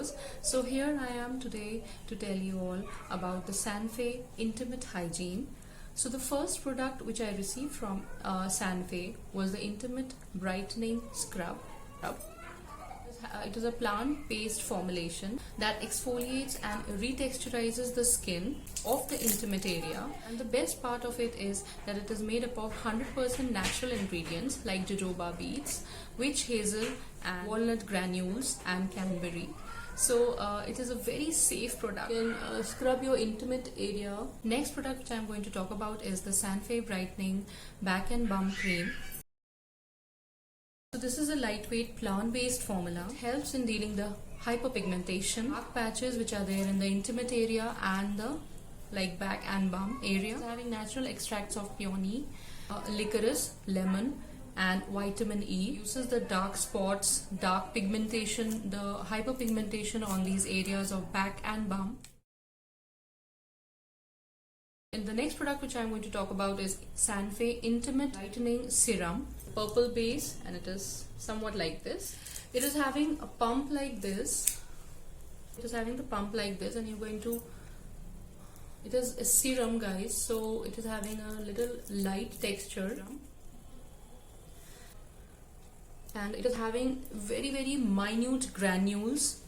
So here I am today to tell you all about the Sanfe Intimate Hygiene. So the first product which I received from Sanfe was the Intimate Brightening Scrub. It is a plant-based formulation that exfoliates and retexturizes the skin of the intimate area. And the best part of it is that it is made up of 100% natural ingredients like jojoba beads, witch hazel, and walnut granules and cranberry. So it is a very safe product. You can scrub your intimate area. Next product which I am going to talk about is the Sanfe Brightening Back and Bum Cream. So this is a lightweight plant-based formula. It helps in dealing the hyperpigmentation, dark patches which are there in the intimate area and the back and bum area. It's having natural extracts of peony, licorice, lemon, and vitamin E. It uses the dark spots, dark pigmentation, the hyperpigmentation on these areas of back and bum. And the next product which I am going to talk about is Sanfe Intimate Brightening Serum, purple base, and it is somewhat like this. It is having a pump like this. It is having the pump like this, and you're going to. It is a serum, guys, so it is having a little light texture. And it is having very minute granules.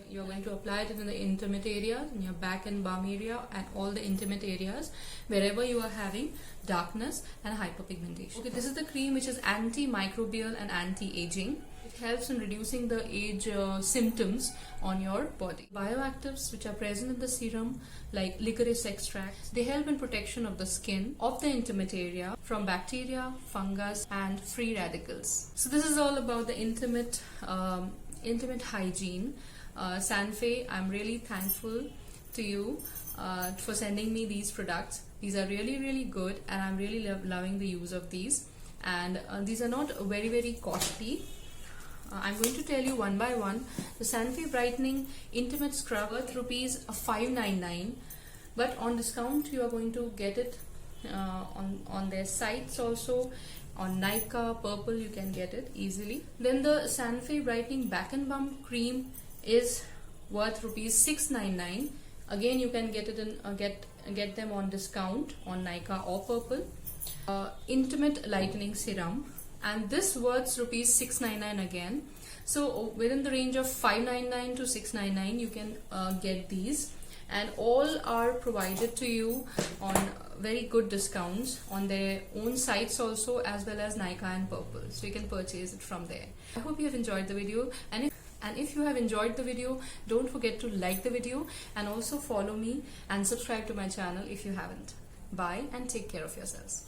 You are going to apply it in the intimate area, in your back and bum area, and all the intimate areas wherever you are having darkness and hyperpigmentation. Okay, this is the cream which is antimicrobial and anti-aging. It helps in reducing the age symptoms on your body. Bioactives which are present in the serum, like licorice extracts, they help in protection of the skin of the intimate area from bacteria, fungus, and free radicals. So this is all about the intimate hygiene. Sanfe, I'm really thankful to you for sending me these products. These are really good, and I'm really loving the use of these. And these are not very costly. I'm going to tell you one by one. The Sanfe Brightening Intimate Scrub worth rupees 599, but on discount you are going to get it on their sites also. On Nykaa, Purple, you can get it easily. Then the Sanfe Brightening Back and Bum Cream is worth rupees 699. Again, you can get it in get them on discount on Nykaa or Purple. Intimate Lightening Serum, and this worth rupees 699 again. So within the range of 599 to 699 you can get these, and all are provided to you on very good discounts on their own sites also, as well as Nykaa and Purple, so you can purchase it from there. I hope you have enjoyed the video, and if you have enjoyed the video, don't forget to like the video and also follow me and subscribe to my channel if you haven't. Bye and take care of yourselves.